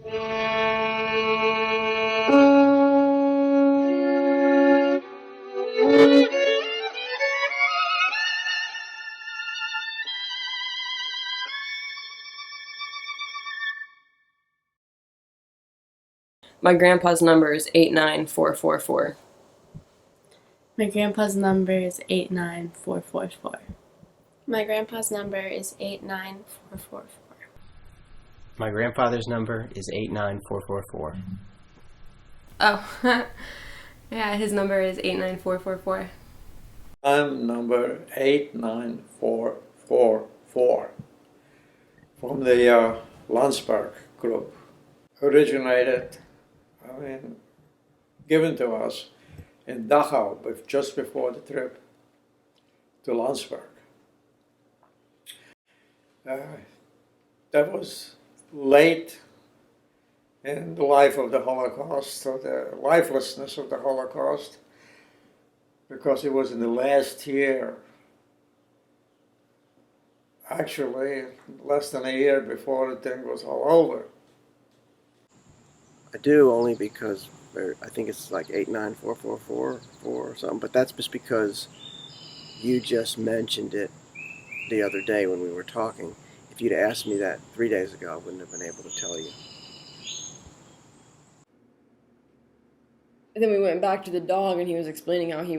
My grandpa's number is 89444. My grandpa's number is 89444. My grandpa's number is 89444. My grandfather's number is 89444. Oh, yeah, his number is 89444. I'm number 89444 from the Landsberg group. Originated, given to us in Dachau just before the trip to Landsberg. That was late in the life of the Holocaust, or the lifelessness of the Holocaust, because it was in the last year, actually less than a year before the thing was all over. I do, only because I think it's like 89444 or something, but that's just because you just mentioned it the other day when we were talking. If you'd asked me that 3 days ago, I wouldn't have been able to tell you. And then we went back to the dog, and he was explaining how he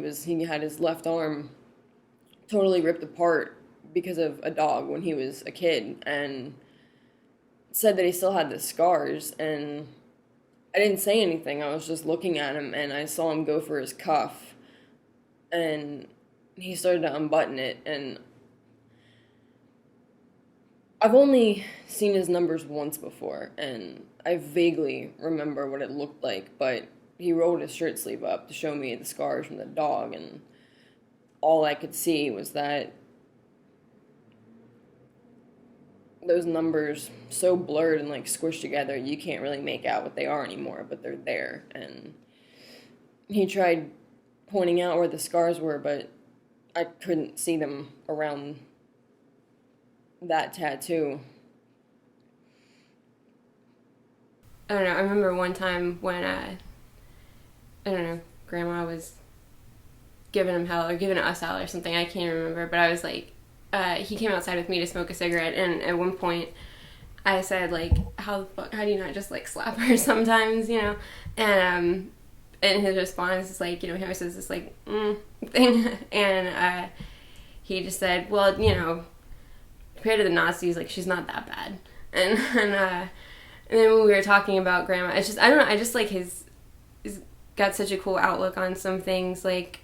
had his left arm totally ripped apart because of a dog when he was a kid, and said that he still had the scars. And I didn't say anything. I was just looking at him, and I saw him go for his cuff, and he started to unbutton it. And I've only seen his numbers once before, and I vaguely remember what it looked like, but he rolled his shirt sleeve up to show me the scars from the dog, and all I could see was that those numbers so blurred and like squished together, you can't really make out what they are anymore, but they're there. And he tried pointing out where the scars were, but I couldn't see them around that tattoo. I don't know, I remember one time when, I don't know, Grandma was giving him hell, or giving us hell or something, I can't remember, but I was like, he came outside with me to smoke a cigarette, and at one point I said, like, how do you not just, like, slap her sometimes, you know? And his response is, like, you know, he always says this, like, thing, and he just said, well, you know, compared to the Nazis, like, she's not that bad. And then when we were talking about Grandma, it's just, I don't know, I just, like, he's got such a cool outlook on some things. Like,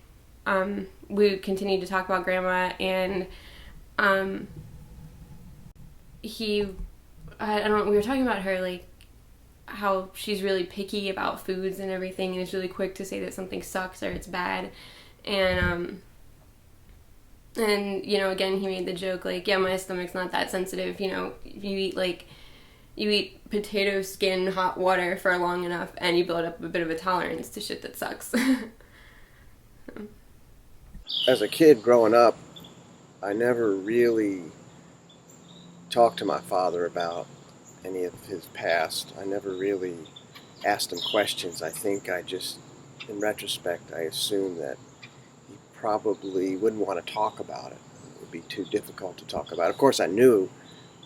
we continued to talk about Grandma, and I don't know, we were talking about her, like, how she's really picky about foods and everything, and is really quick to say that something sucks or it's bad. And you know, again, he made the joke, like, yeah, my stomach's not that sensitive, you know, you eat potato skin hot water for long enough, and you build up a bit of a tolerance to shit that sucks. As a kid growing up, I never really talked to my father about any of his past. I never really asked him questions. I think I just, in retrospect, I assumed that he probably wouldn't want to talk about it. It would be too difficult to talk about. Of course, I knew,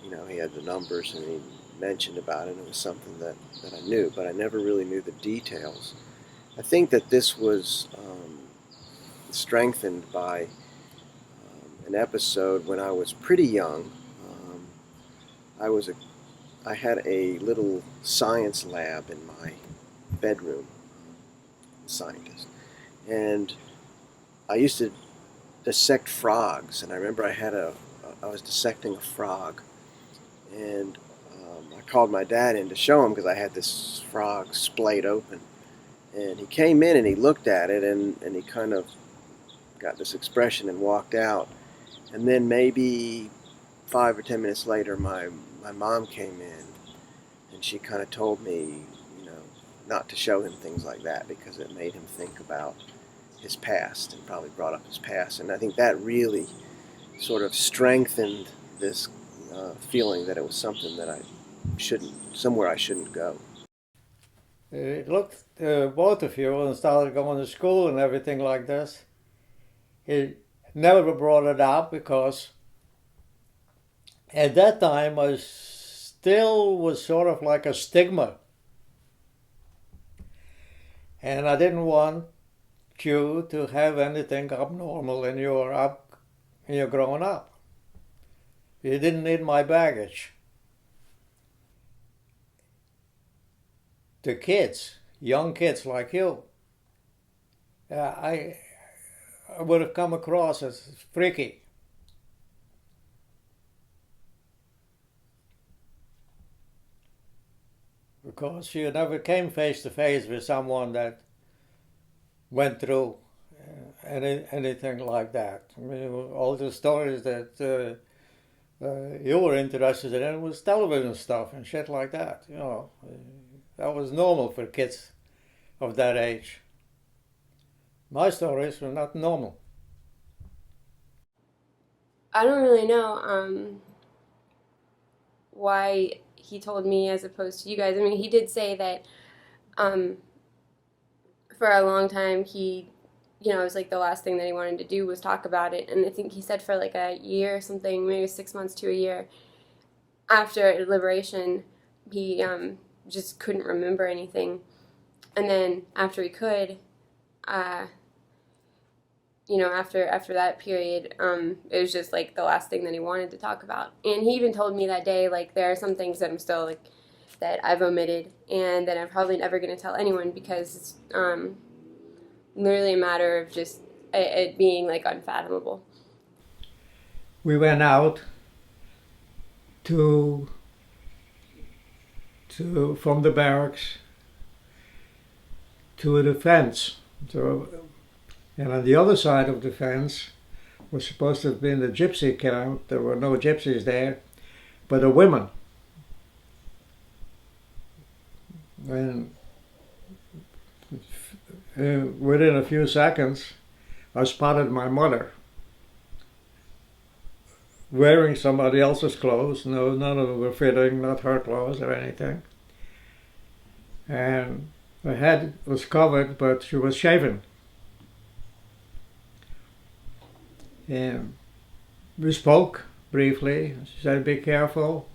you know, he had the numbers and he mentioned about it, and it was something that I knew, but I never really knew the details. I think that this was strengthened by an episode when I was pretty young. I had a little science lab in my bedroom, scientist, and I used to dissect frogs. And I remember I was dissecting a frog, and I called my dad in to show him because I had this frog splayed open. And he came in and he looked at it, and he kind of got this expression and walked out. And then maybe 5 or 10 minutes later, my mom came in, and she kind of told me, you know, not to show him things like that because it made him think about his past, and probably brought up his past. And I think that really sort of strengthened this feeling that it was something that I somewhere I shouldn't go. It looked both of you and started going to school and everything like this. He never brought it up because at that time I still was sort of like a stigma. And I didn't want you to have anything abnormal in your growing up. You didn't need my baggage. The kids, young kids like you, I would have come across as freaky. Because you never came face to face with someone that went through anything like that. I mean, all the stories that you were interested in was television stuff and shit like that. You know, that was normal for kids of that age. My stories were not normal. I don't really know why he told me as opposed to you guys. I mean, he did say that for a long time he, it was like the last thing that he wanted to do was talk about it. And I think he said for like a year or something, maybe 6 months to a year after liberation, he just couldn't remember anything. And then after he could, after that period, it was just like the last thing that he wanted to talk about. And he even told me that day, like, there are some things that I'm still like, that I've omitted and that I'm probably never going to tell anyone because it's literally a matter of just it being like unfathomable. We went out to from the barracks to the fence. And on the other side of the fence was supposed to have been the gypsy camp. There were no gypsies there, but the women. And within a few seconds, I spotted my mother wearing somebody else's clothes. No, none of them were fitting, not her clothes or anything. And her head was covered, but she was shaven. And we spoke briefly. She said, "Be careful.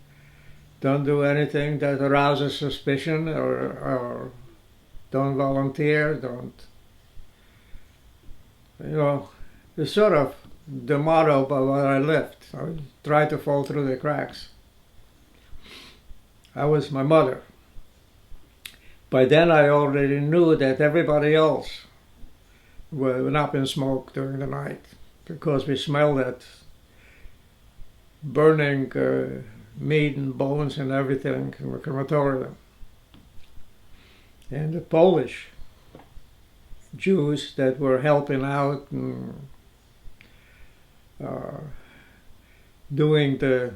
Don't do anything that arouses suspicion or don't volunteer. Don't." It's sort of the motto by what I lived. I tried to fall through the cracks. I was my mother. By then I already knew that everybody else went up in smoke during the night because we smelled that burning meat and bones and everything in the crematorium. And the Polish Jews that were helping out and doing the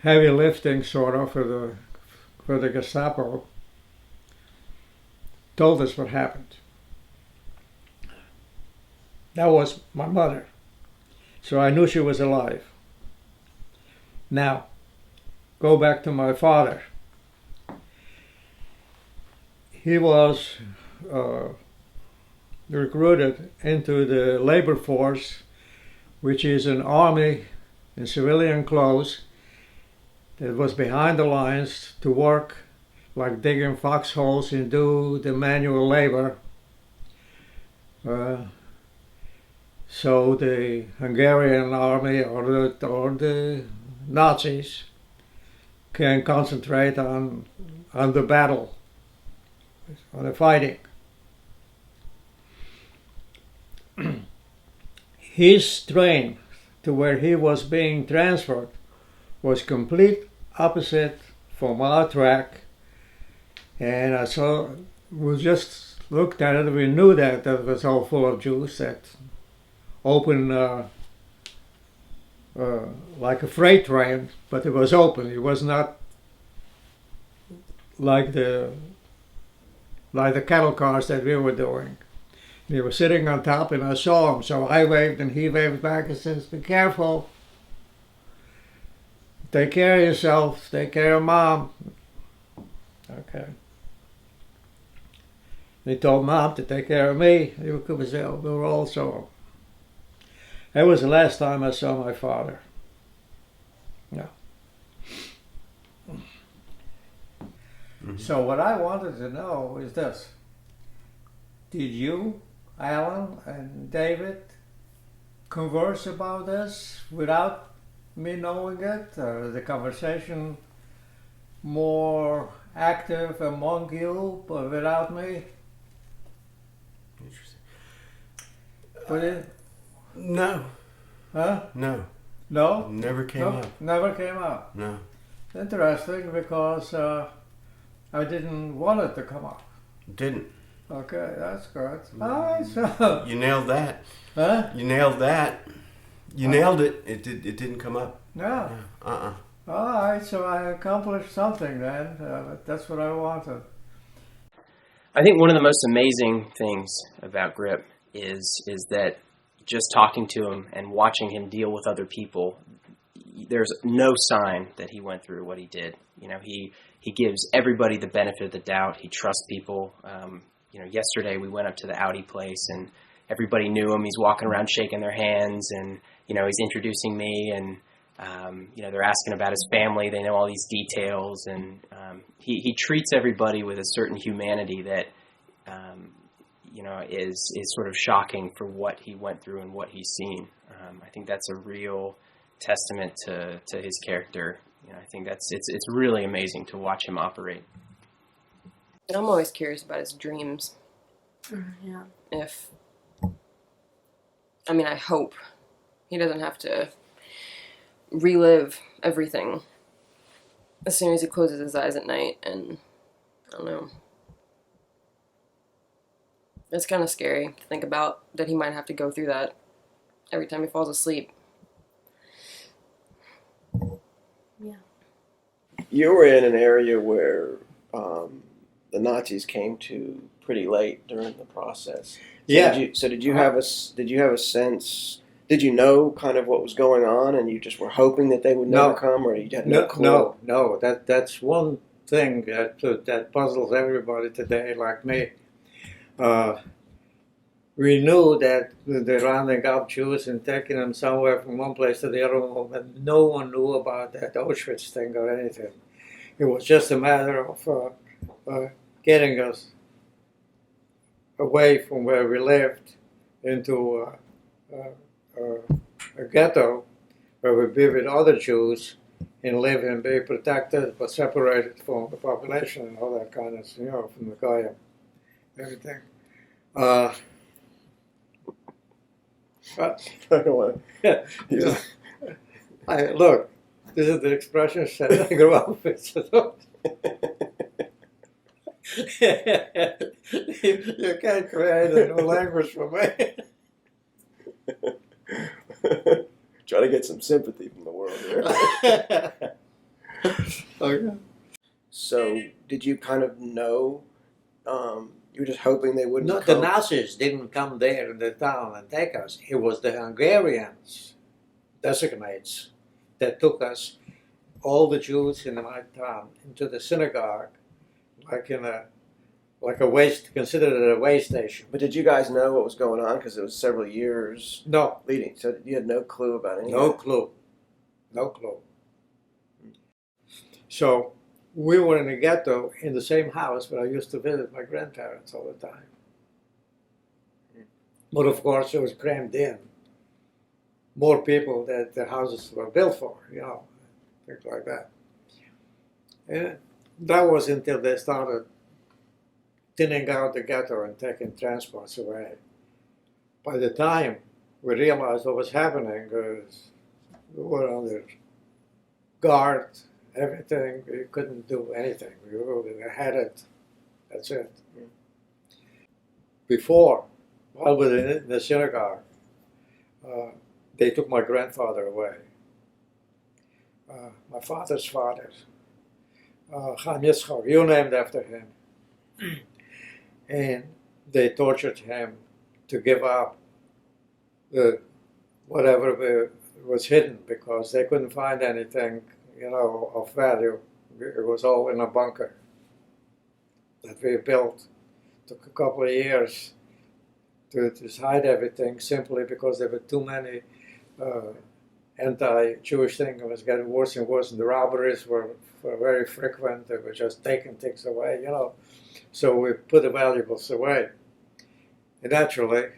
heavy lifting sort of for the Gestapo told us what happened. That was my mother. So I knew she was alive. Now, go back to my father. He was recruited into the labor force, which is an army in civilian clothes that was behind the lines to work like digging foxholes and do the manual labor. So the Hungarian army or the Nazis can concentrate on the battle, on the fighting. His train to where he was being transferred was complete opposite from our track, and we just looked at it. We knew that it was all full of Jews, that open like a freight train, but it was open. It was not like the cattle cars that we were doing. He was sitting on top and I saw him, so I waved and he waved back and says, "Be careful." take care of yourself, take care of Mom. Okay. He told Mom to take care of me. We were also. That was the last time I saw my father. Yeah. Mm-hmm. So what I wanted to know is this. Did you, Alan and David, converse about this without me knowing it? Or the conversation more active among you, but without me? Interesting. Put it? No. Huh? No. No? Never came up. Never came up. No. Interesting, because I didn't want it to come up. Didn't. Okay, that's good. All right, so. You nailed that. Huh? You nailed that. You nailed it. It didn't come up. Yeah. Uh-uh. All right, so I accomplished something then. That's what I wanted. I think one of the most amazing things about Grip is that just talking to him and watching him deal with other people, there's no sign that he went through what he did. You know, he gives everybody the benefit of the doubt. He trusts people. Yesterday we went up to the Audi place and everybody knew him. He's walking around shaking their hands and, he's introducing me and, they're asking about his family. They know all these details and he treats everybody with a certain humanity that, is sort of shocking for what he went through and what he's seen. I think that's a real testament to his character. I think it's really amazing to watch him operate. And I'm always curious about his dreams. Yeah. I hope he doesn't have to relive everything as soon as he closes his eyes at night, and I don't know. It's kind of scary to think about that he might have to go through that every time he falls asleep. Yeah. You were in an area where the Nazis came to pretty late during the process. Yeah. Did you have a sense? Did you know kind of what was going on, and you just were hoping that they would never come, or you had no clue? No. That's one thing that puzzles everybody today, like me. We knew that they're rounding up Jews and taking them somewhere from one place to the other, but no one knew about that Auschwitz thing or anything. It was just a matter of getting us away from where we lived into a ghetto where we'd be with other Jews and live and be protected but separated from the population and all that kind of, from the Goyim, everything. But, I don't want to. Look, this is the expression that I grew up with. So you can't create a new language for me. Try to get some sympathy from the world here. Okay. So, did you kind of know? You were just hoping they wouldn't No, come? the Nazis didn't come there in the town and take us. It was the Hungarians, designates, that took us, all the Jews in my town, into the synagogue, like a waste, considered it a way station. But did you guys know what was going on? Because it was several years No, leading. So you had no clue about anything? no clue. So we were in a ghetto in the same house where I used to visit my grandparents all the time. But of course it was crammed in. More people that the houses were built for, things like that. And that was until they started thinning out the ghetto and taking transports away. By the time we realized what was happening, we were under guard, everything. We couldn't do anything. We were headed. That's it. Before, while we were in the synagogue, they took my grandfather away. My father's father, Chaim Yitzchak, you named after him. And they tortured him to give up whatever was hidden because they couldn't find anything of value. It was all in a bunker that we built. Took a couple of years to hide everything simply because there were too many anti-Jewish things. It was getting worse and worse, and the robberies were very frequent. They were just taking things away, So we put the valuables away. And naturally,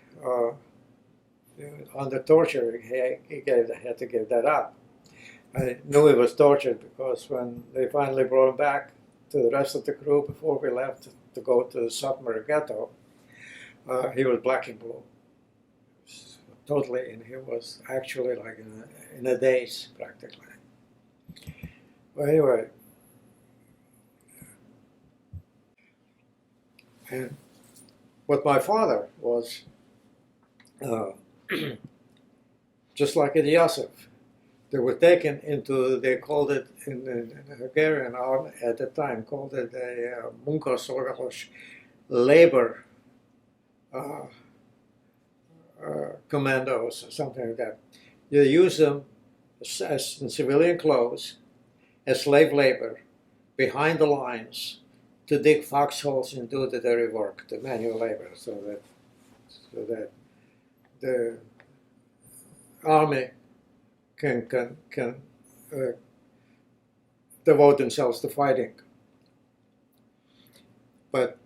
under torture, he had to give that up. I knew he was tortured because when they finally brought him back to the rest of the crew before we left to go to the submarine ghetto, he was black and blue. Totally, and he was actually like in a daze practically. Well, anyway, and what my father was, just like in Yosef, they were taken into, they called it in the Hungarian army at the time, called it a munkaszolgálatos labor commandos or something like that. You use them as in civilian clothes, as slave labor, behind the lines, to dig foxholes and do the dirty work, the manual labor, so that the army can devote themselves to fighting. But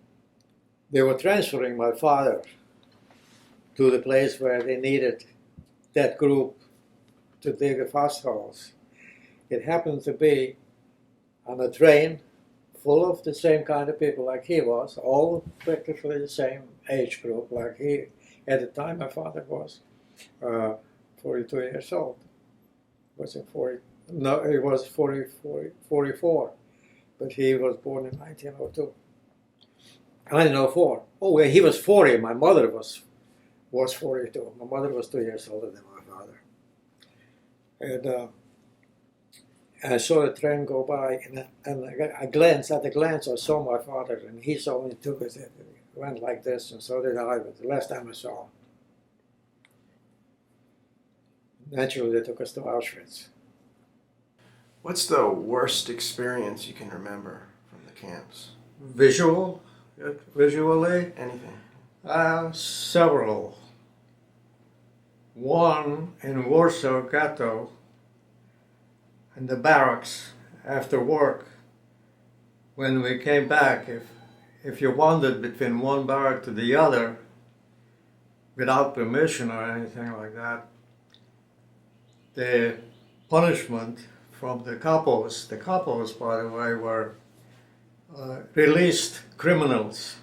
they were transferring my father to the place where they needed that group to dig the foxholes. It happened to be on a train full of the same kind of people like he was, all practically the same age group like he. At the time, my father was 42 years old. Was it 40? No, he was 44, but he was born in 1902. 1904. Oh, well, he was 40. My mother was 42. My mother was 2 years older than my father. And I saw the train go by, and at a glance, I saw my father, and he saw me too. It went like this, and so did I, but the last time I saw him. Naturally, they took us to Auschwitz. What's the worst experience you can remember from the camps? Visually? Anything? Several. One in Warsaw Ghetto, in the barracks after work. When we came back, if you wandered between one barrack to the other without permission or anything like that, the punishment from the capos, by the way, were released criminals.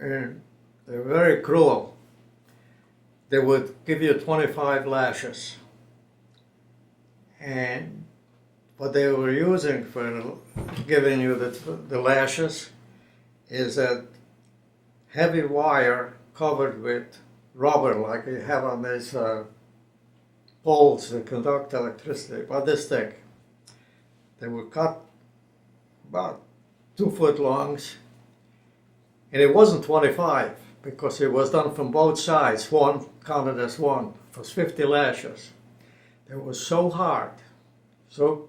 And they were very cruel. They would give you 25 lashes. And what they were using for giving you the lashes is that heavy wire covered with rubber, like you have on these poles that conduct electricity, about this thick. They were cut about 2 foot long, and it wasn't 25 because it was done from both sides. One counted as one. It was 50 lashes. It was so hard, so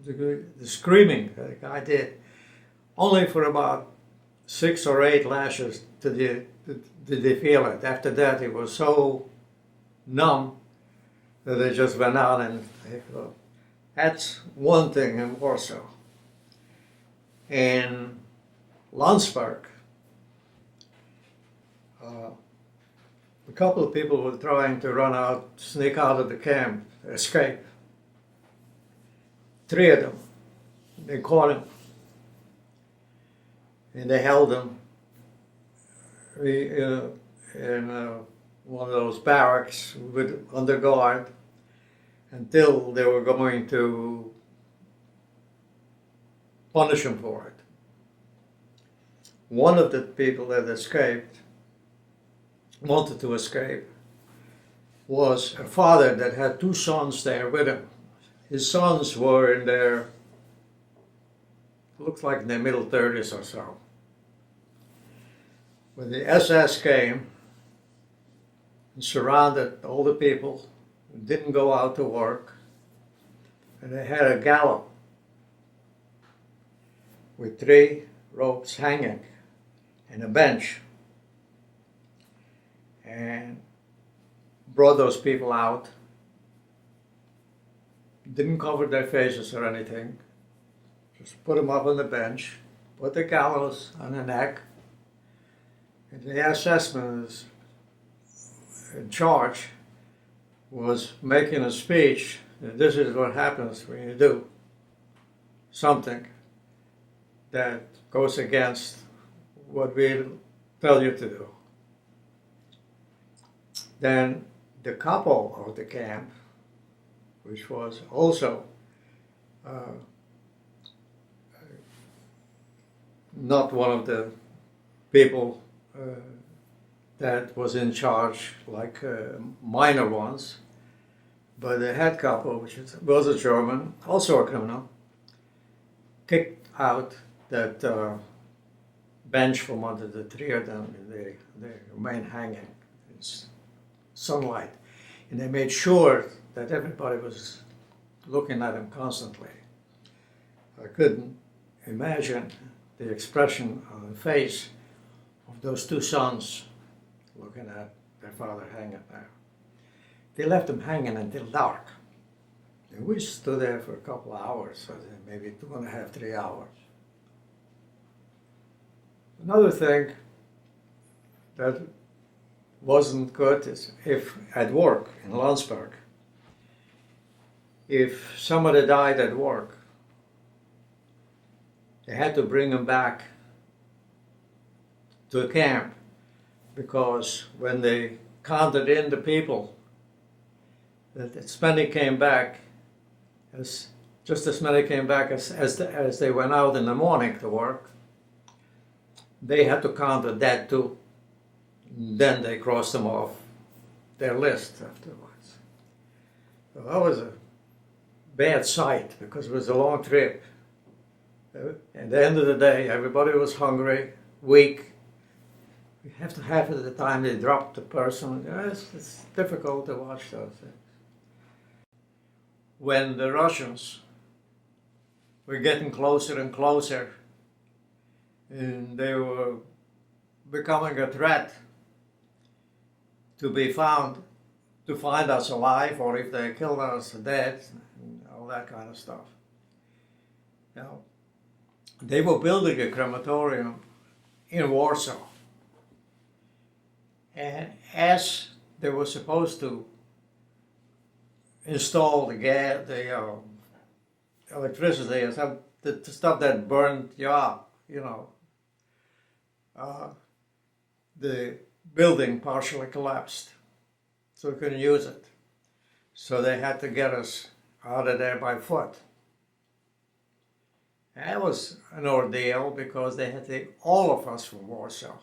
the screaming that the guy did, only for about 6 or 8 lashes did they feel it. After that, it was so numb that they just went out and that's one thing in Warsaw. In Landsberg, a couple of people were trying to sneak out of the camp, escape. 3 of them. They caught him. And they held him in one of those barracks under guard until they were going to punish him for it. One of the people that wanted to escape, was a father that had 2 sons there with him. His sons were in their, looks like in their middle 30s or so. When the SS came and surrounded all the people didn't go out to work, and they had a gallows with 3 ropes hanging and a bench, and brought those people out, didn't cover their faces or anything, just put them up on the bench, put the gallows on their neck, and the assessment is in charge was making a speech that this is what happens when you do something that goes against what we tell you to do. Then the couple of the camp, which was also not one of the people that was in charge like minor ones, but the head couple, which was a German, also a criminal, kicked out that bench from under the 3 of them, and they remained hanging in sunlight. And they made sure that everybody was looking at them constantly. I couldn't imagine the expression on the face of those 2 sons looking at their father hanging there. They left him hanging until dark. And we stood there for a couple of hours, so maybe 2.5, 3 hours. Another thing that wasn't good is if at work in Landsberg, if somebody died at work, they had to bring him back to the camp, because when they counted in the people, that as many came back just as many came back as they went out in the morning to work. They had to count the dead too. Then they crossed them off their list afterwards. So that was a bad sight, because it was a long trip. At the end of the day, everybody was hungry, weak. Half of the time they dropped the person. It's difficult to watch those things. When the Russians were getting closer and closer, and they were becoming a threat to be found, to find us alive, or if they killed us dead, and all that kind of stuff. Now, they were building a crematorium in Warsaw. And as they were supposed to install the electricity and some the stuff that burned you up, the building partially collapsed, so we couldn't use it. So they had to get us out of there by foot. And that was an ordeal, because they had to take all of us from Warsaw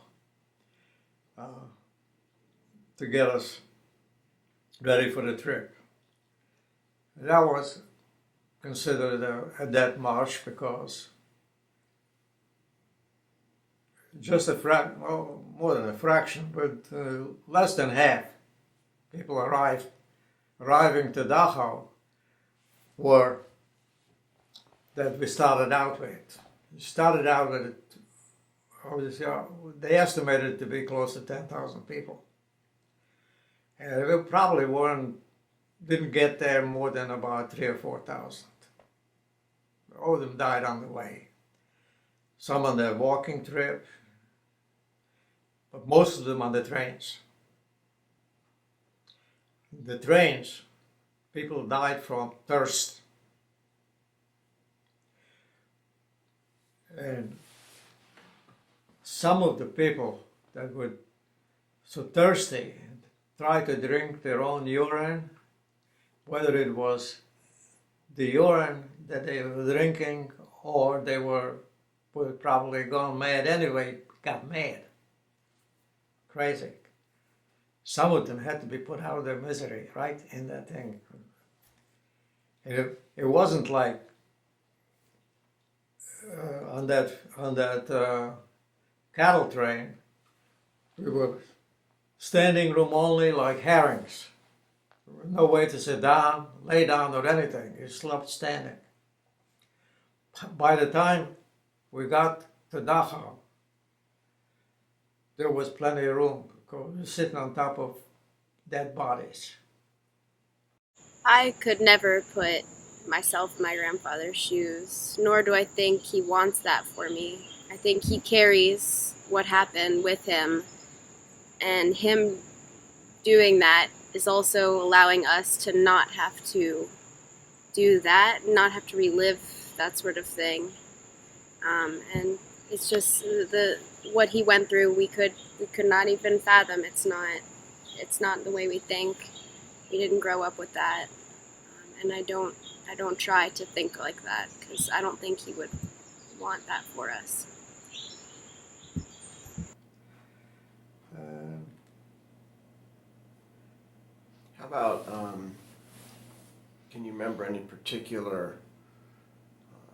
to get us ready for the trip. That was considered a death march, because just more than a fraction, but less than half people arriving to Dachau were that we started out with. We started out with they estimated it to be close to 10,000 people. And we probably didn't get there more than about 3,000 or 4,000. All of them died on the way. Some on the walking trip, but most of them on the trains. The trains, people died from thirst. And some of the people that were so thirsty and tried to drink their own urine, whether it was the urine that they were drinking or they were probably gone mad anyway, got mad, crazy. Some of them had to be put out of their misery right in that thing. And it wasn't like on that cattle train, we were standing room only like herrings. There was no way to sit down, lay down, or anything. He slept standing. By the time we got to Dachau, there was plenty of room because we were sitting on top of dead bodies. I could never put myself in my grandfather's shoes, nor do I think he wants that for me. I think he carries what happened with him, and him doing that is also allowing us to not have to do that, not have to relive that sort of thing. And it's just what he went through. We could not even fathom. It's not the way we think. We didn't grow up with that, and I don't try to think like that because I don't think he would want that for us. How about, can you remember any particular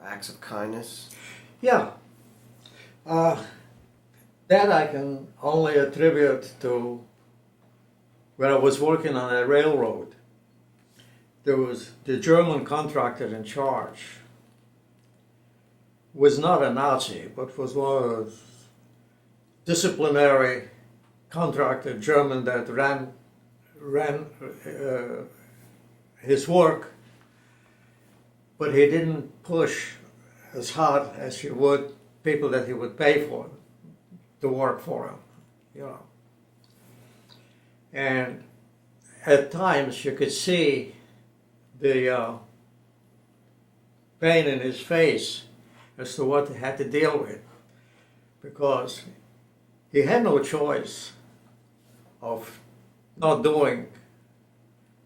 acts of kindness? Yeah. That I can only attribute to when I was working on a railroad. There was the German contractor in charge. Was not a Nazi, but was one of those disciplinary contractor German that ran his work, but he didn't push as hard as he would people that he would pay for to work for him, you know. And at times you could see the pain in his face as to what he had to deal with, because he had no choice of not doing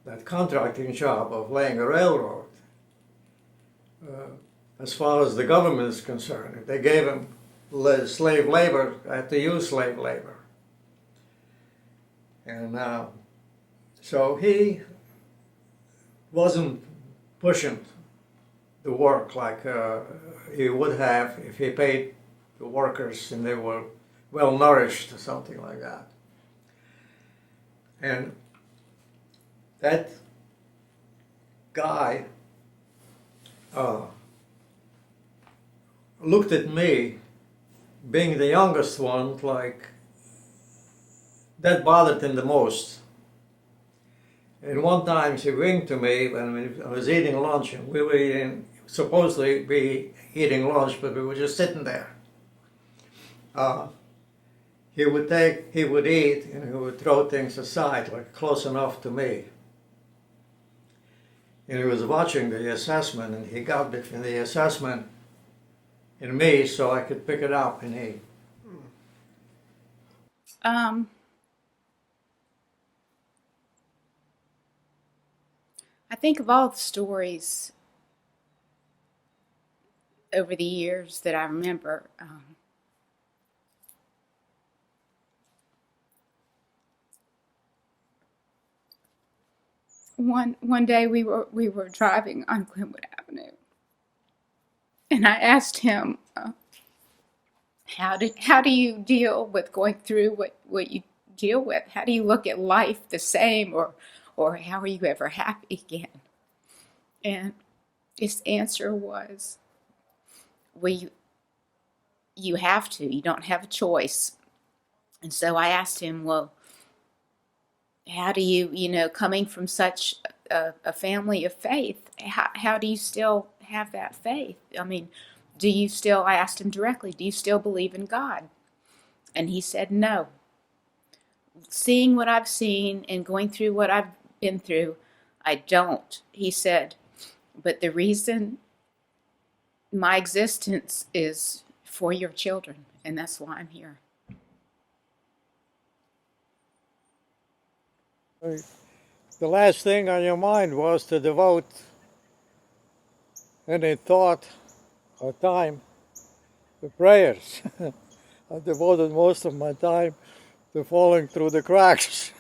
that contracting job of laying a railroad. As far as the government is concerned, if they gave him slave labor, I had to use slave labor. And so he wasn't pushing the work like he would have if he paid the workers and they were well nourished or something like that. And that guy looked at me, being the youngest one, like that bothered him the most. And one time he winked to me when I was eating lunch, and we were supposedly be eating lunch, but we were just sitting there. He would eat, and he would throw things aside, like close enough to me. And he was watching the assessment, and he got between the assessment and me so I could pick it up and eat. I think of all the stories over the years that I remember. One day we were driving on Glenwood Avenue, and I asked him, how do you deal with going through what you deal with? How do you look at life the same, or how are you ever happy again? And his answer was, well, you have to. You don't have a choice. And so I asked him, well, how do you, coming from such a family of faith, how do you still have that faith? I mean, I asked him directly, do you still believe in God? And he said, no. Seeing what I've seen and going through what I've been through, I don't. He said, but the reason my existence is for your children, and that's why I'm here. The last thing on your mind was to devote any thought or time to prayers. I devoted most of my time to falling through the cracks.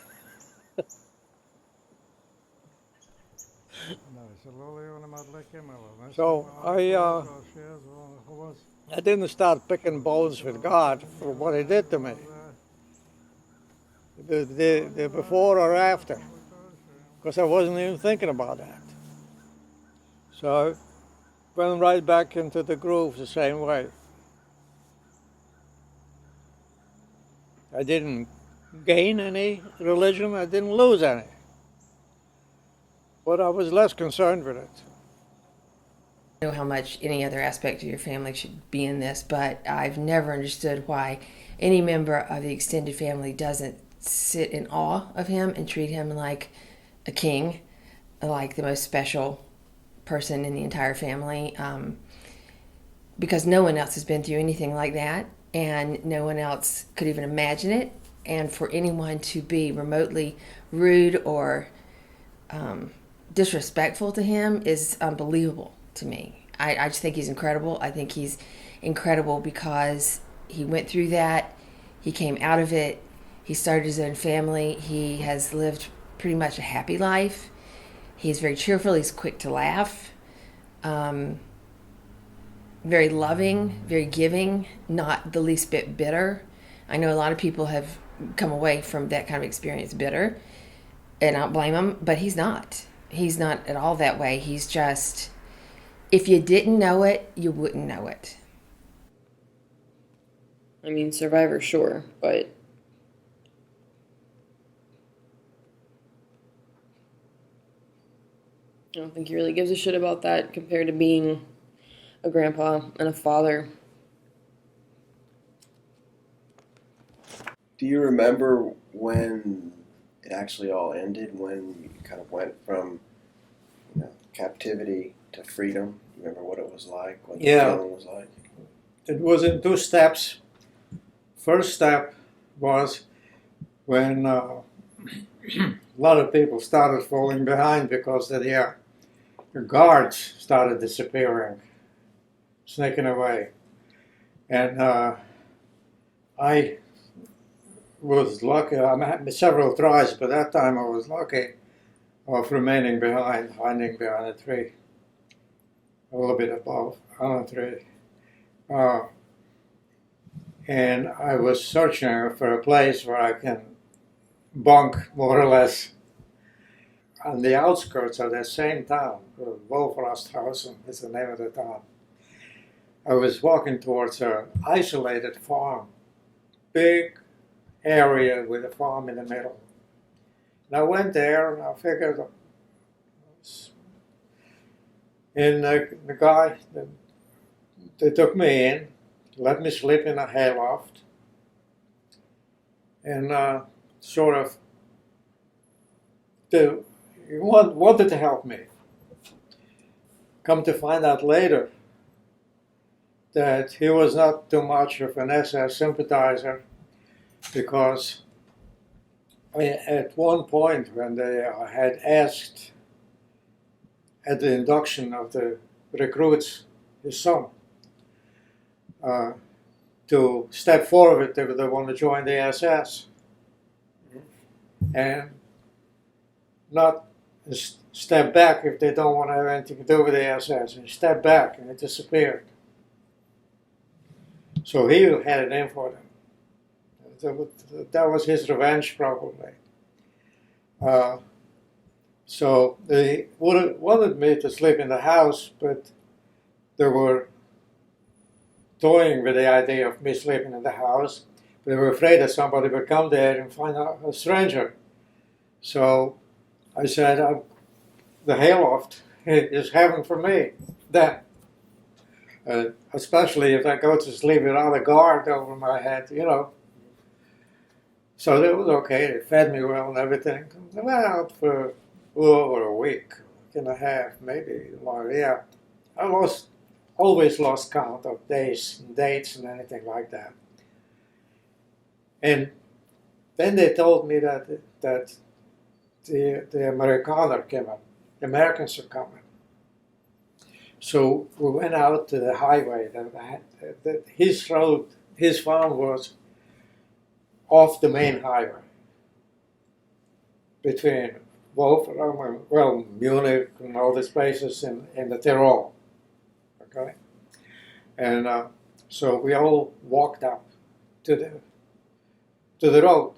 So I didn't start picking bones with God for what he did to me. The before or after. because I wasn't even thinking about that. So I went right back into the groove the same way. I didn't gain any religion, I didn't lose any. But I was less concerned with it. Know how much any other aspect of your family should be in this, but I've never understood why any member of the extended family doesn't sit in awe of him and treat him like a king, like the most special person in the entire family, because no one else has been through anything like that, and no one else could even imagine it. And for anyone to be remotely rude or disrespectful to him is unbelievable to me. I just think he's incredible. I think he's incredible because he went through that. He came out of it. He started his own family. He has lived pretty much a happy life. He's very cheerful. He's quick to laugh. Very loving, very giving, not the least bit bitter. I know a lot of people have come away from that kind of experience bitter, and I don't blame him, but he's not. He's not at all that way. He's just, if you didn't know it, you wouldn't know it. I mean, Survivor, sure, but I don't think he really gives a shit about that compared to being a grandpa and a father. Do you remember when it actually all ended, when you kind of went from captivity to freedom? You remember what it was like, what the feeling was like? It was in 2 steps. First step was when a lot of people started falling behind because the guards started disappearing, sneaking away. And I was lucky. I had several tries, but that time I was lucky of remaining behind, hiding behind a tree, a little bit above on a tree. And I was searching for a place where I can bunk more or less on the outskirts of that same town. Wolfrasthausen is the name of the town. I was walking towards an isolated farm, big area with a farm in the middle. And I went there and I figured, and the guy, they took me in, let me sleep in a hayloft, and sort of he wanted to help me. Come to find out later that he was not too much of an SS sympathizer, because at one point when they had asked at the induction of the recruits, his son, to step forward if they want to join the SS, and not step back if they don't want to have anything to do with the SS, and step back, and it disappeared. So he had it in for them. That was his revenge, probably. So they wanted me to sleep in the house, but they were toying with the idea of me sleeping in the house. They were afraid that somebody would come there and find out a stranger. So I said, the hayloft is heaven for me then. Especially if I go to sleep without a guard over my head, So it was okay. They fed me well and everything. I went out for a little over a week and a half, maybe more. Yeah, I always lost count of days and dates and anything like that. And then they told me that the Amerikaner came up. The Americans are coming. So we went out to the highway. His road, his farm was off the main highway between Wolfram and, Munich and all these places in the Tyrol. Okay? And so we all walked up to the road.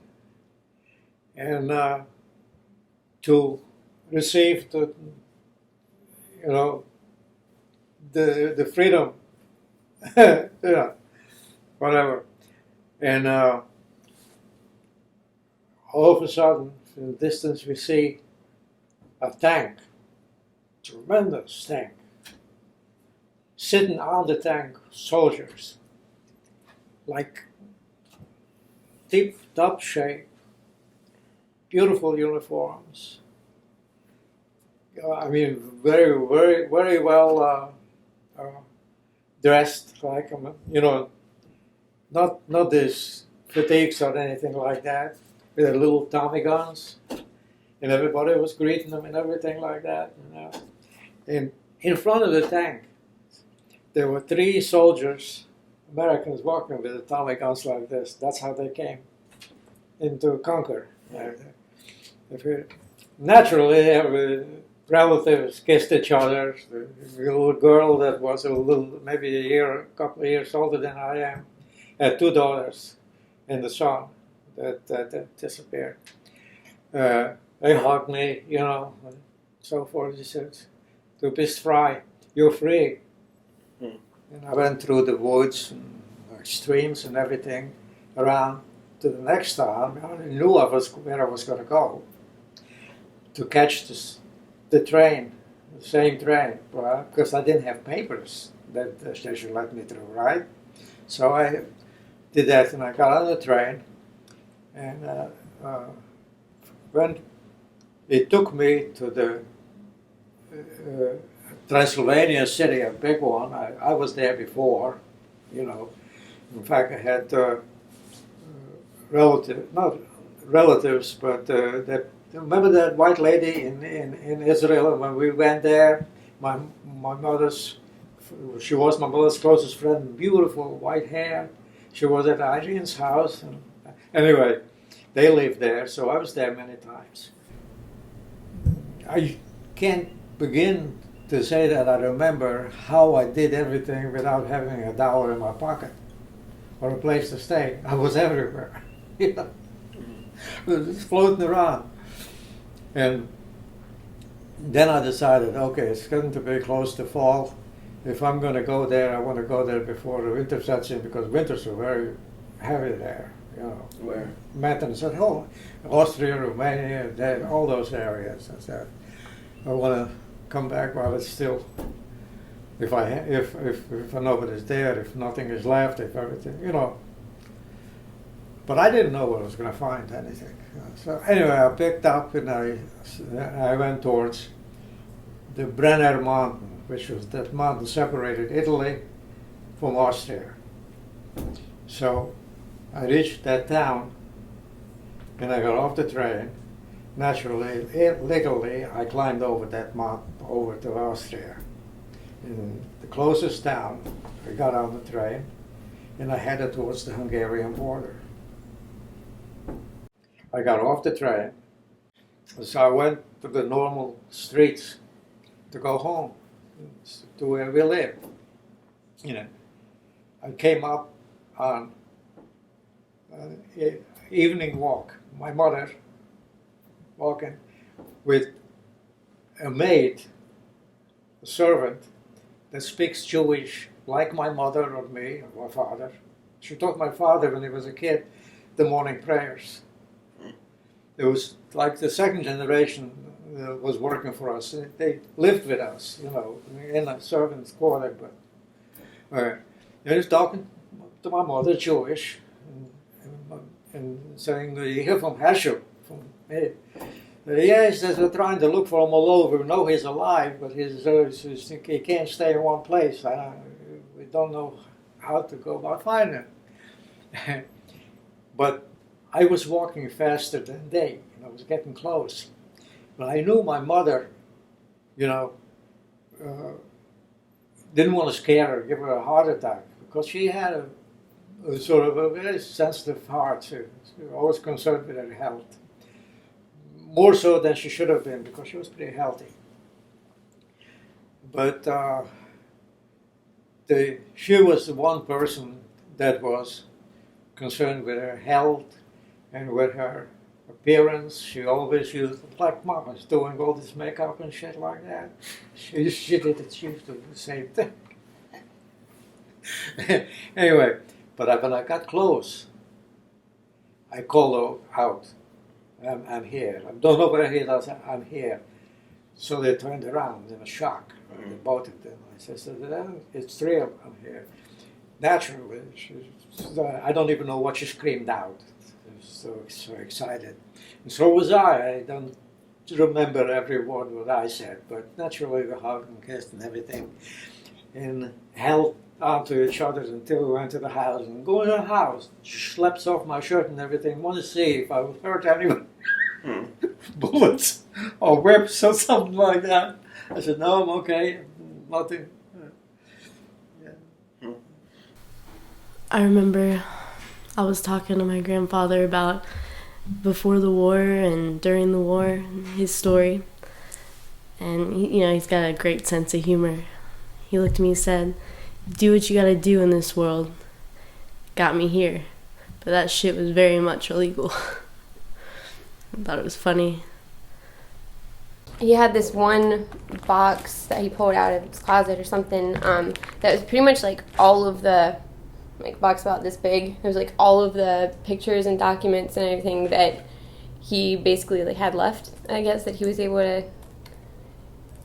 And to received, the freedom, whatever. And all of a sudden, in the distance, we see a tank, tremendous tank. Sitting on the tank, soldiers, like tip-top shape, beautiful uniforms. I mean, very, very, very well dressed, like not these fatigues or anything like that, with their little Tommy guns, and everybody was greeting them and everything like that. And in front of the tank, there were 3 soldiers, Americans, walking with the Tommy guns like this. That's how they came into conquer. Naturally, relatives kissed each other. The little girl that was maybe a couple of years older than I am, had 2 daughters in the son that disappeared. They hugged me, and so forth. He said, "Du bist frei, you're free." And I went through the woods and streams and everything around to the next town. I knew where I was going to go to catch the train, the same train, because I didn't have papers that they should let me through, right? So I did that, and I got on the train, and when it took me to the Transylvania city, a big one. I was there before, In fact, I had not relatives, but remember that white lady in Israel when we went there? She was my mother's closest friend, beautiful white hair. She was at Irene's house. And anyway, they lived there, so I was there many times. I can't begin to say that I remember how I did everything without having $1 in my pocket or a place to stay. I was everywhere, just floating around. And then I decided, okay, it's getting to be close to fall. If I'm going to go there, I want to go there before the winter sets in, because winters are very heavy there. Where mountains at home, Austria, Romania, all those areas. I said, I want to come back while it's still. If nobody's there, if nothing is left, if everything, But I didn't know where I was going to find anything. So anyway, I picked up and I went towards the Brenner Mountain, which was that mountain separated Italy from Austria. So I reached that town and I got off the train. Naturally, legally, I climbed over that mountain over to Austria. In the closest town, I got on the train and I headed towards the Hungarian border. I got off the train, so I went to the normal streets to go home, to where we live. I came up on an evening walk. My mother walking with a maid, a servant that speaks Jewish like my mother or me or my father. She taught my father when he was a kid the morning prayers. It was like the second generation was working for us. They lived with us, in a servant's quarter. But he was talking to my mother, Jewish, and saying, "You hear from Herschel?" Yeah, he says, "We're trying to look for him all over. We know he's alive, but he can't stay in one place. We don't know how to go about finding him." But I was walking faster than they, and I was getting close. But I knew my mother, didn't want to scare her, give her a heart attack, because she had a sort of a very sensitive heart. She was always concerned with her health. More so than she should have been, because she was pretty healthy. But she was the one person that was concerned with her health and with her appearance. She always used, like Mama's doing all this makeup and shit like that. She did it, she used to do the same thing. Anyway, but when I got close, I called her out. I'm here. I don't know where he is. I'm here. So they turned around in a shock, the both of them. I said, it's real, I'm here. Naturally, I don't even know what she screamed out. She was so excited. And so was I. I don't remember every word what I said, but naturally we hugged and kissed and everything. And held on to each other until we went to the house. And go in the house, she slaps off my shirt and everything. Want to see if I would hurt anyone. Bullets or whips or something like that. I said, no, I'm okay. Nothing. I remember I was talking to my grandfather about before the war and during the war, his story. And, he's got a great sense of humor. He looked at me and said, do what you gotta do in this world. Got me here. But that shit was very much illegal. I thought it was funny. He had this one box that he pulled out of his closet or something that was pretty much like all of the, like box about this big. It was like all of the pictures and documents and everything that he basically like had left, I guess, that he was able to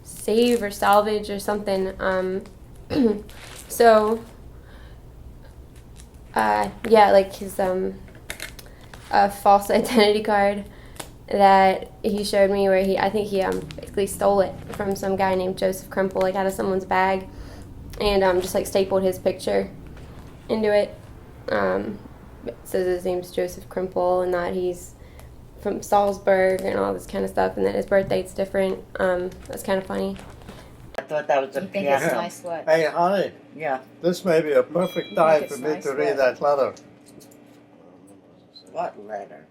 save or salvage or something. So, like his false identity card that he showed me, where I think he basically stole it from some guy named Joseph Crimple, like out of someone's bag, and just like stapled his picture into it. It says his name's Joseph Crimple and that he's from Salzburg and all this kind of stuff, and that his birthday's different. That's kind of funny. I thought that was a piano. Nice what? Hey, honey, Yeah. this may be a perfect time for me to read that letter. What letter?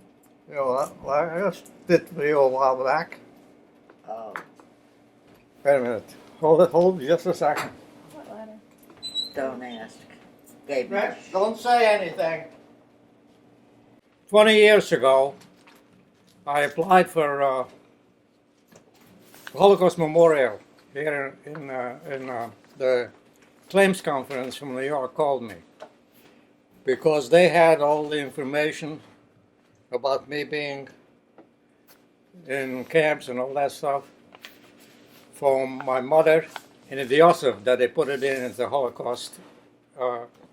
I just did for you a while back. Oh. Wait a minute. Hold just a second. What letter? Don't ask. Gabriel. Don't say anything. 20 years ago, I applied for Holocaust Memorial here in the Claims Conference from New York called me because they had all the information about me being in camps and all that stuff from my mother in the Yosef that they put it in the Holocaust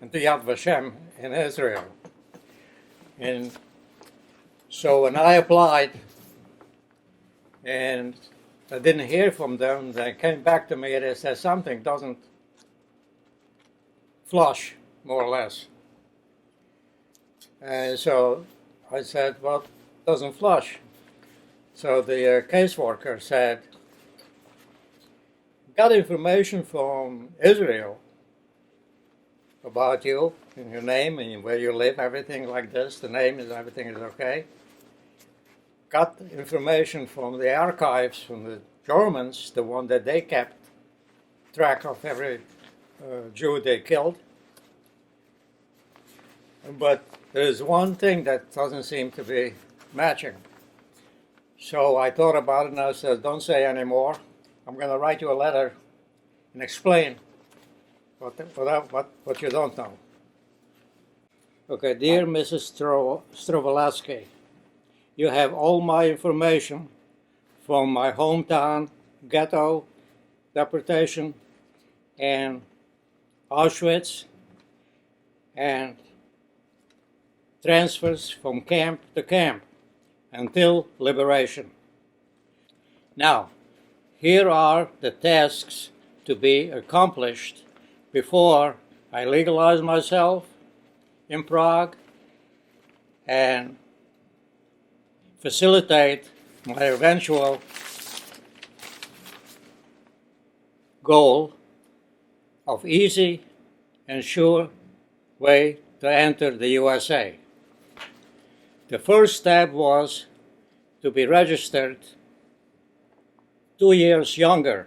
in the Yad Vashem in Israel. And so when I applied and I didn't hear from them, they came back to me and they said something doesn't flush, more or less. And so I said, well, it doesn't flush. So the caseworker said, got information from Israel about you and your name and where you live, everything like this. The name is, everything is okay. Got information from the archives from the Germans, the one that they kept track of every Jew they killed. But there's one thing that doesn't seem to be matching. So I thought about it and I said, don't say anymore. I'm going to write you a letter and explain what you don't know. Okay, dear Mrs. Strovolasky, you have all my information from my hometown, ghetto, deportation, and Auschwitz, and transfers from camp to camp until liberation. Now, here are the tasks to be accomplished before I legalize myself in Prague and facilitate my eventual goal of easy and sure way to enter the USA. The first step was to be registered 2 years younger,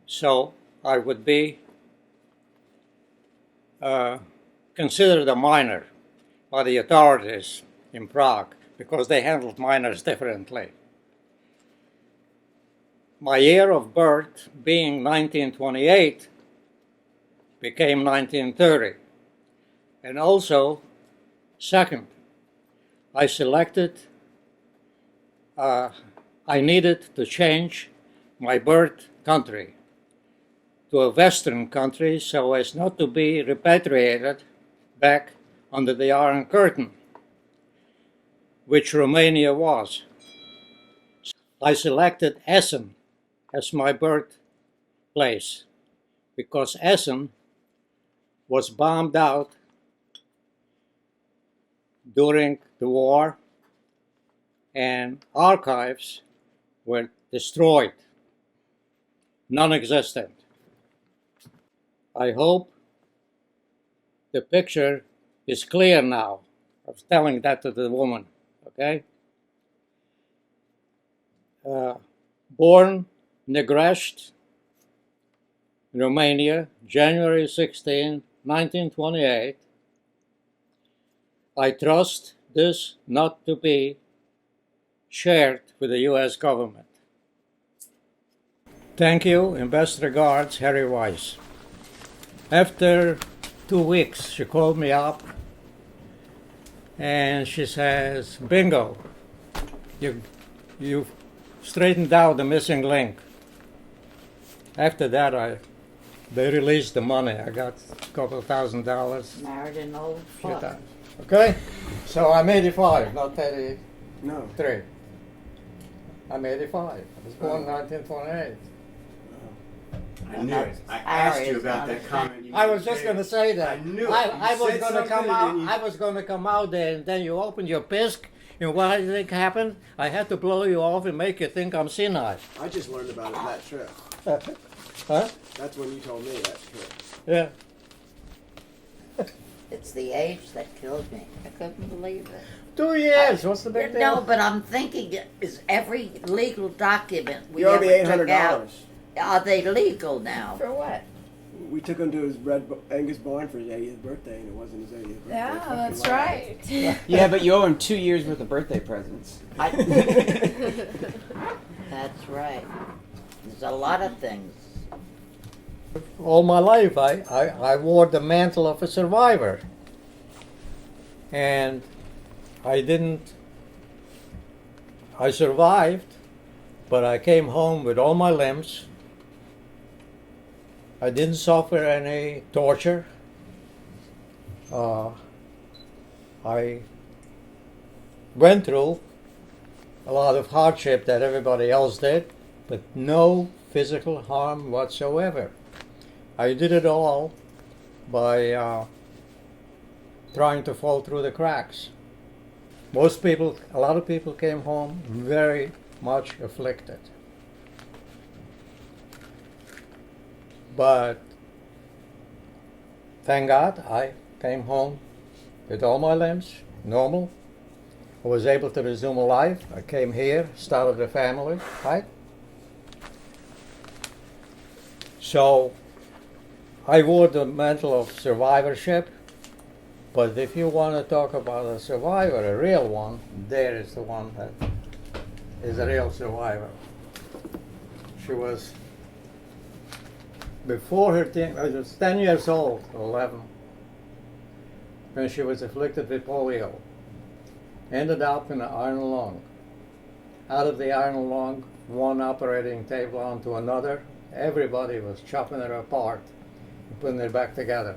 so I would be considered a minor by the authorities in Prague. because they handled minors differently. My year of birth, being 1928, became 1930. And also, second, I selected, I needed to change my birth country to a Western country so as not to be repatriated back under the Iron Curtain, which Romania was. I selected Essen as my birthplace because Essen was bombed out during the war and archives were destroyed, non-existent. I hope the picture is clear now. I was telling that to the woman, okay? Born Negrești, Romania, January 16, 1928. I trust this not to be shared with the U.S. government. Thank you, and best regards, Harry Weiss. After 2 weeks, she called me up and she says, bingo, you've straightened out the missing link. After that, they released the money. I got a couple $1,000. Married an old fuck. Okay? So I'm 85, not 33. No. I'm 85. I was born in 1928. I knew it. I asked you about that comment. I was just going to say that. I knew it. I was said going to come something out. and you- I was going to come out there, and then you opened your pisk, and what do you think happened? I had to blow you off and make you think I'm senile. I just learned about it that trip. Huh? That's when you told me that trip. Yeah. It's the age that killed me. I couldn't believe it. 2 years. What's the big deal? No, but I'm thinking, is every legal document we You owe me ever took out, $800. are they legal now? For what? We took him to his Angus barn for his 80th birthday, and it wasn't his 80th birthday. Yeah, Fucking that's liar. right. Yeah, but you owe him 2 years worth of birthday presents. That's right. There's a lot of things. All my life, I wore the mantle of a survivor. And I survived, but I came home with all my limbs. I didn't suffer any torture. I went through a lot of hardship that everybody else did, but no physical harm whatsoever. I did it all by trying to fall through the cracks. A lot of people came home very much afflicted. But thank God I came home with all my limbs, normal. I was able to resume a life. I came here, started a family, right? So I wore the mantle of survivorship, but if you want to talk about a survivor, a real one, there is the one that is a real survivor. She was, before her I was 10 years old, 11, when she was afflicted with polio. Ended up in an iron lung. Out of the iron lung, one operating table onto another, everybody was chopping her apart and putting her back together.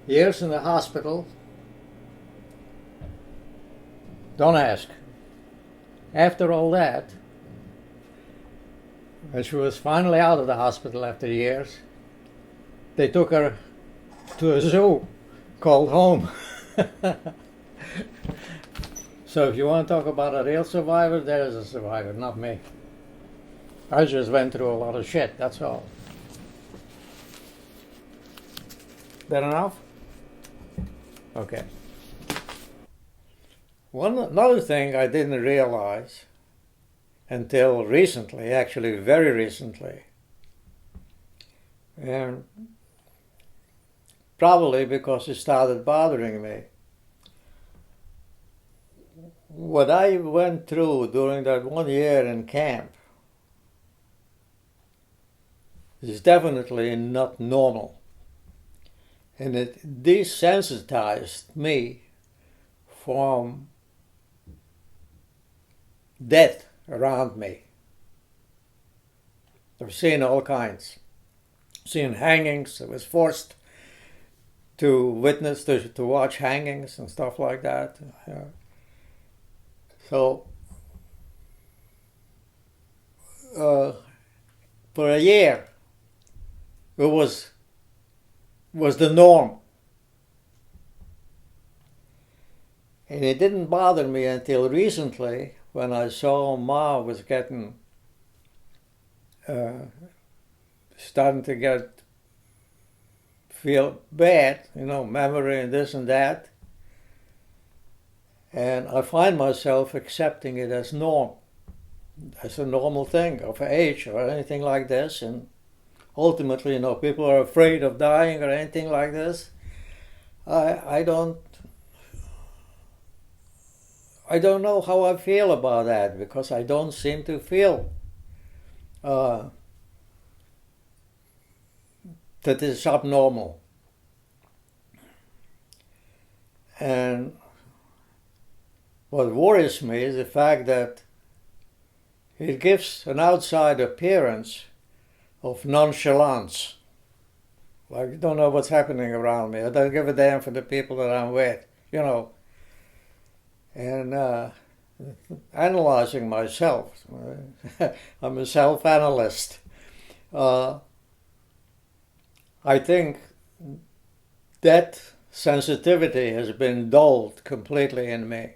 Years in the hospital, don't ask. After all that, when she was finally out of the hospital after years, they took her to a zoo called home. So if you want to talk about a real survivor, there is a survivor, not me. I just went through a lot of shit, that's all. That enough? Okay. Another thing I didn't realize until recently, actually very recently, and probably because it started bothering me. what I went through during that 1 year in camp is definitely not normal. And it desensitized me from death around me. I've seen all kinds. Seen hangings. I was forced to witness, to watch hangings and stuff like that. So, for a year, it was the norm. And it didn't bother me until recently when I saw Ma was getting, starting to feel bad, memory and this and that. And I find myself accepting it as norm, as a normal thing of age or anything like this. And ultimately, people are afraid of dying or anything like this. I don't know how I feel about that, because I don't seem to feel that it's abnormal. And what worries me is the fact that it gives an outside appearance of nonchalance. Like, I don't know what's happening around me. I don't give a damn for the people that I'm with, And analyzing myself. I'm a self-analyst. I think that sensitivity has been dulled completely in me.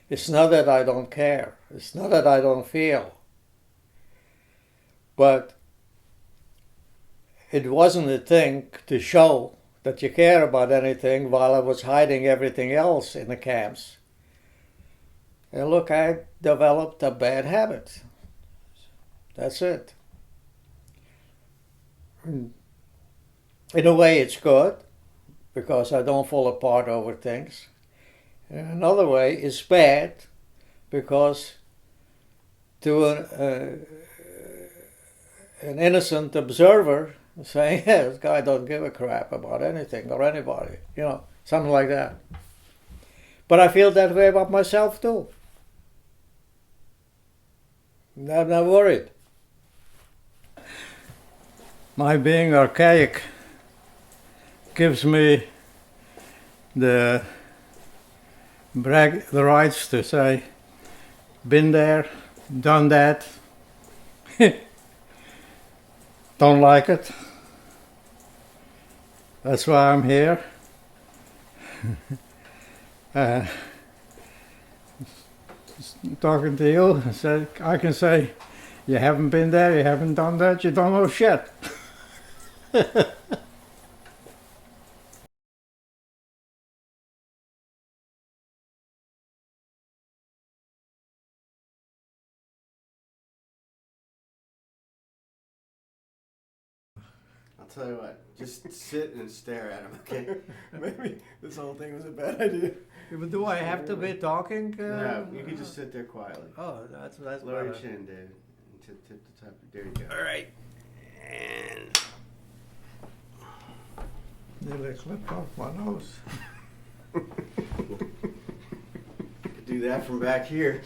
It's not that I don't care. It's not that I don't feel. But it wasn't a thing to show that you care about anything while I was hiding everything else in the camps. And look, I developed a bad habit. That's it. In a way, it's good, because I don't fall apart over things. In another way, it's bad, because to an innocent observer saying, yeah, this guy doesn't give a crap about anything or anybody, something like that. But I feel that way about myself too. I'm not worried. My being archaic gives me the rights to say, been there, done that, don't like it. That's why I'm here. Talking to you, I can say, you haven't been there, you haven't done that, you don't know shit. I'll tell you what, just sit and stare at him, okay? Maybe this whole thing was a bad idea. But do I have to be talking? No, you can just sit there quietly. Oh, that's Lower your better. chin, David. And tip the top. There you go. All right. And nearly clipped off my nose. Could do that from back here.